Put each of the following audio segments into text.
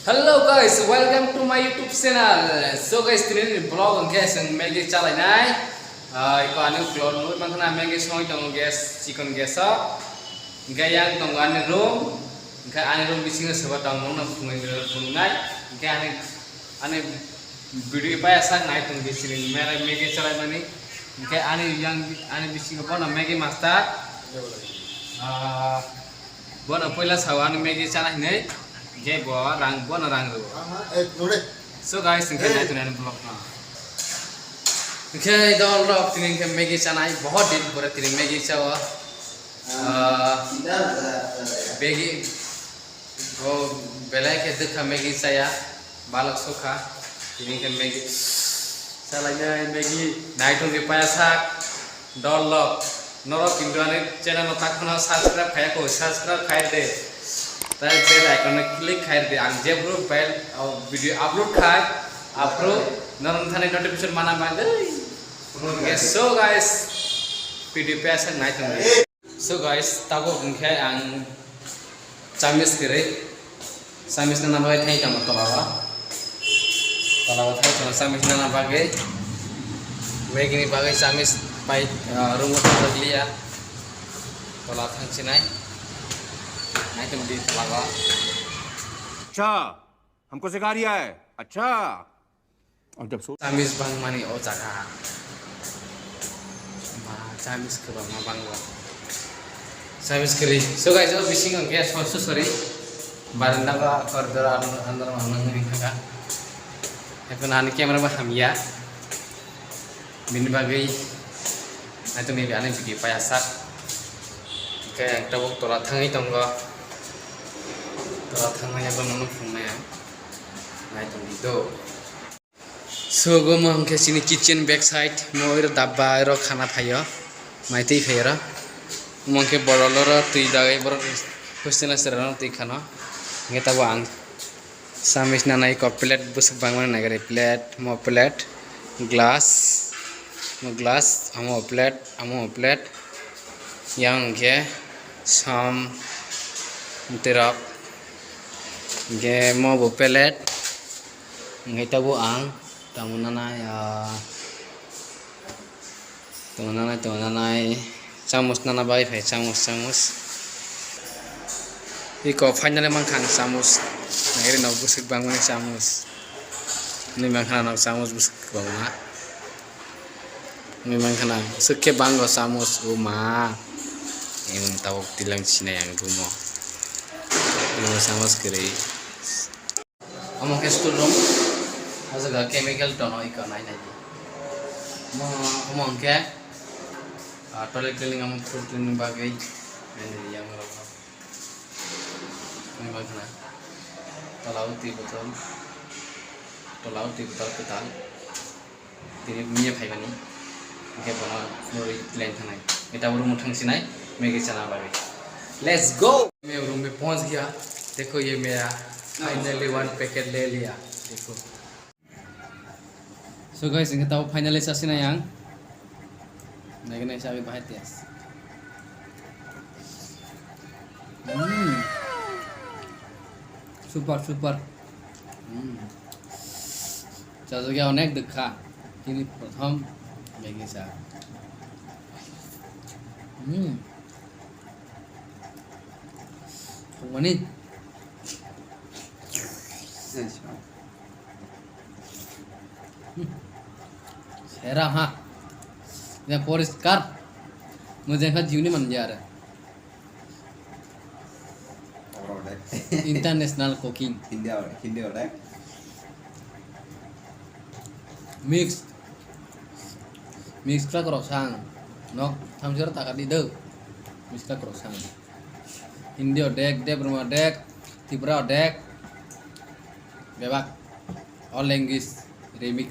Hello guys, welcome to my YouTube channel. So guys, ini vlog guys yang Maggi chalai nai. Iko anu vlog nu mangkana Maggi soi tong guys chicken guys up. Gayang tong anu room. Ga anu room bising sebat tong nu fungai fungai. Ga anu video pa asa nai tong bising mera Maggi chalai mani. Ga anu yang anu bising apa na Maggi master. Buat apa lah sawan Maggi chalai nai. Jadi buat rang dulu. So guys, ini kita tuh vlog na. Okay, dalam vlog ini kita Maggi channel बहुत दिन पूरा तीन Maggi चावा. Maggi वो बेला के देखा Maggi saya बालक सुखा. Ini kan Maggi. Salahnya Maggi naik tuh di payasak. Download. Norok Indonesia channel tak pernah subscribe kayak aku subscribe kayak deh. Tadi bel icon klik खायर दे आं जेब्रो बेल वीडियो अपलोड खाय upload नरम थाने notification माना बांधे so guys video पे ऐसा नहीं तुमने so guys ताको उनके आं चामिस करे चामिस ना बागे थे क्या मतलब तलावा थे तो चामिस ना बागे Maggi ni बागे चामिस पाई रूम को रख लिया तलावा थे चिनाई अच्छा हमको सिखा रिया है अच्छा और जब सो चामिस bang mani o jaga चामिस ke bang bang wa चामिस keri so guys oh bising ang gas so sorry baranda ka further andar manang ni kaka ekon ani camera ba hamia min bagai itu maybe ane video payasak kayak kita waktu tola tangi tonggo tola tanganya bangun fungnya nah itu gitu so gue mau ke sini kitchen backside mau iro dabba iro khana phayo maiti phera mau ke borolora tui dagai bor hostel serano tui khana ngeta bo ang samis na nai ko plate busuk bangman na gare plate mo plate glass amo plate yang ke sam terap ge mo bo pelet ngai ta bo ang tamunana chamus nana bai phai chamus iko finally mang khang chamus ngai no busuk bang mang chamus ni mang khana no chamus busuk bang ma ni mang khana sukke bang go chamus uma ini tahu tilang Cina yang rumah ini sama sekali among ke room asa ga chemical tono ikan naik lagi among ke toilet cleaning among food cleaning bagai ini yang mereka ini bagaimana talau ti botol ketal ini minyak hai bani ke bana nori plan tanai kita baru mau tangsinai Maggi चना बागे let's go मैं room में पहुंच गया देखो ये मेरा finally 1 packet ले लिया देखो so guys ini tahu finally sasina yang naik sabi bahaya tias super चाचा क्या अनेक देखा ini प्रथम Maggi चा Mani सेरा हाँ ये परिष्कार मुझे का जीवनी मन जा रहा है इंटरनेशनल कुकिंग हिंदी वाला मिक्स का करो सांग nok thamjor tak di deu miska krosan Indio dek rumah dek tibra dek bebak all language remix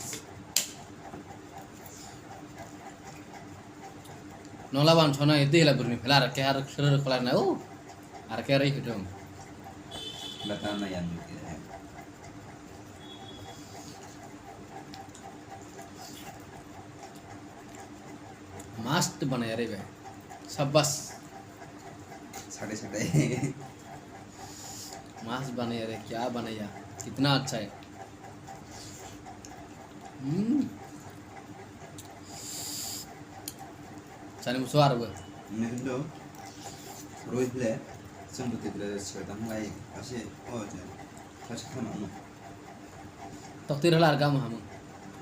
nolaban chona edi la burni phela ar ke ar khrer khala na o ar ke rai hidong बताना याद मस्त बनाया रे भाई सब बस साढ़े मांस बनाया रे क्या बनाया कितना अच्छा है। Sani musuar gue. Ini itu roh itu sembut itu sekarang lagi kasih kasih kan anu. Tok tir harga mah hamu.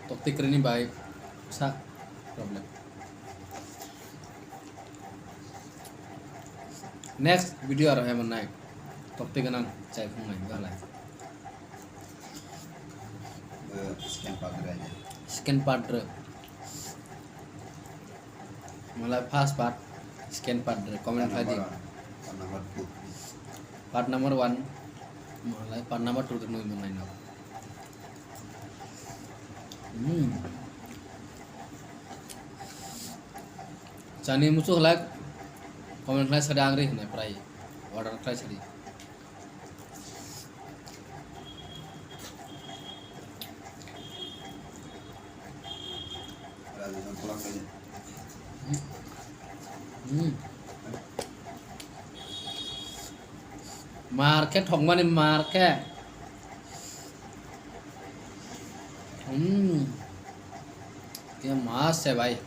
Tok tikir ini baik. Sa problem. Next video arah yang menaik. Tok tiganan cek mengai galai. Scan pagar aja. Scan padre. Mulai fast part. Scan padre. Comment aja. Nomor 2. Part number 1. Mulai part number 2 tu nui menai nak. Chani musuh lag. Comment class ada angri na prai. Order class hari. Ada yang pulang aja. Market Hong Kong market. क्या मास है भाई।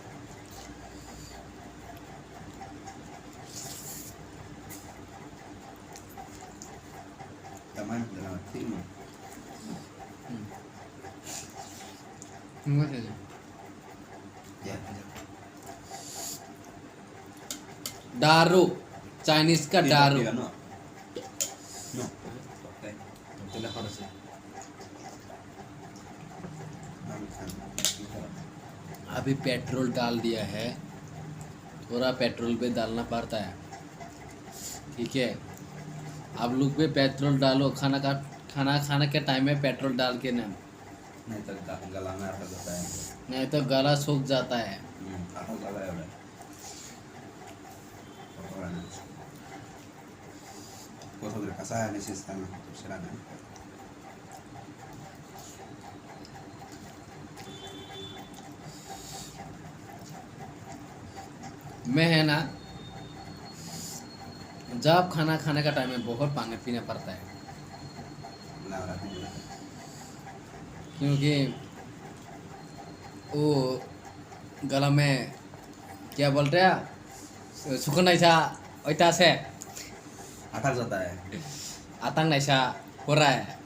Teman dalam film. Ya. दारू Chinese का दारू। No. Okay. अभी petrol डाल दिया है, थोड़ा पेट्रोल पे डालना पड़ता है, ठीक है। आप लोग भी पेट्रोल डालो, खाना खाने के टाइम में पेट्रोल डाल के ना, नहीं तो गला में आता जाता है। नहीं तो गला सूख जाता है। आता गला है उधर। Kau sudah kasar ni sistem serana. मैं है ना, जब खाना खाने का टाइम में बहुत पानी पीना पड़ता है, क्योंकि वो गला में क्या बोलते हैं, सुखन ऐसा ऐसा से आता जाता है। आतंक ऐसा हो रहा है।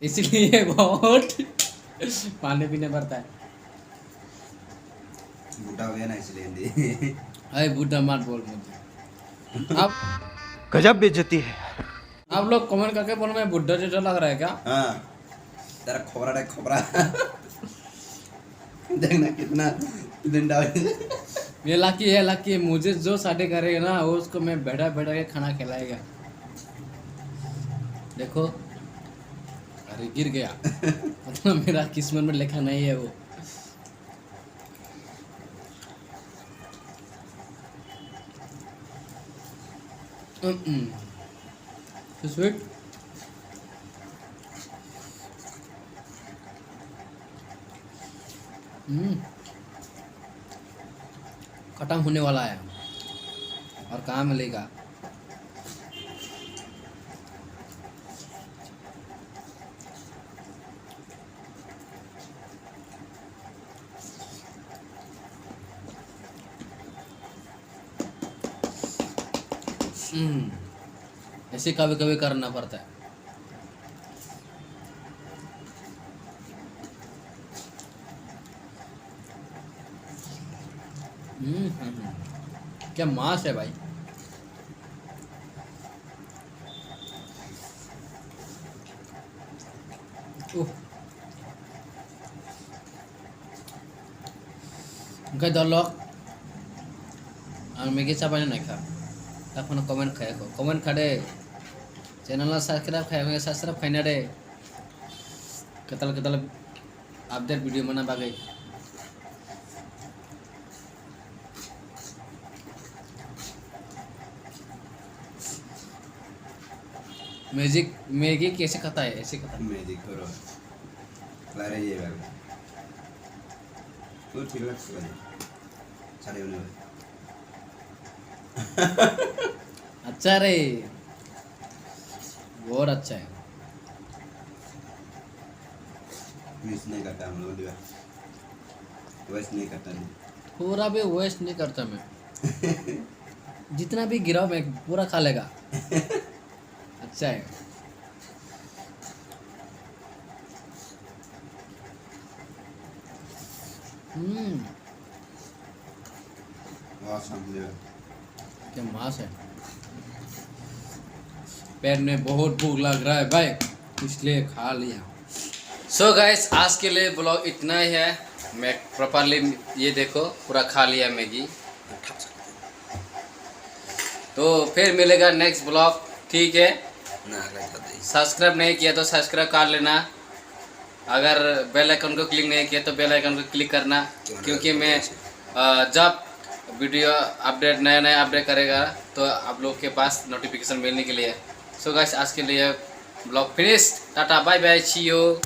इसलिए बहुत पानी पीना पड़ता है। बूढ़ा हो गया ना इसलिए हिंदी। अरे बूढ़ा मत बोल मुझे। आप गजब बेइज्जती है। आप लोग कमेंट करके बोलो मैं बुढ़ा जैसा लग रहा है क्या? हाँ, तेरा खोबरा देखना कितना डंडा। ये लकी है, लकी मुझे जो शादी करेगा ना वो उसको मैं बैठा बैठा के खाना खिलाएगा। देखो, अरे गिर गया। मतलब मेरा किस्मत में लिखा नहीं है वो। स्वीट खत्म होने वाला है और कहाँ मिलेगा। ऐसे कभी कभी करना पड़ता है। क्या मांस है भाई। Oke dolok ang megi siapa nih naik tak pernah komen kayak kok komen kade channel subscribe kayak subscribe kayak nade ketal update video mana bagai magic Maggi कैसे खाता है? ऐसे खाता है। मैजिक करो क्लारे ये वाला तो ठीक लग सकता है सारे उन्हें अच्छा रे, बहुत अच्छा है। मिस नहीं करता हम लोग दिवा, वेस्ट नहीं करता नहीं। पूरा भी वेस्ट नहीं करता मैं। जितना भी गिराओ मैं पूरा खा लेगा। अच्छा है। Awesome दिवा। क्या मांस है। पेट में बहुत भूख लग रहा है भाई, इसलिए खा लिया। सो गाइस, आज के लिए ब्लॉग इतना ही है। मैं प्रॉपरली ये देखो पूरा खा लिया मैगी। तो फिर मिलेगा नेक्स्ट ब्लॉग, ठीक है। सब्सक्राइब नहीं किया तो सब्सक्राइब कर लेना। अगर बेल आइकन को क्लिक नहीं किया तो बेल आइकन को क्लिक करना, क्योंकि मैं जब वीडियो अपडेट नया अपडेट करेगा तो आप लोग के पास नोटिफिकेशन मिलने के लिए। सो गाइस, आज के लिए blog finish. Tata bye bye, see you.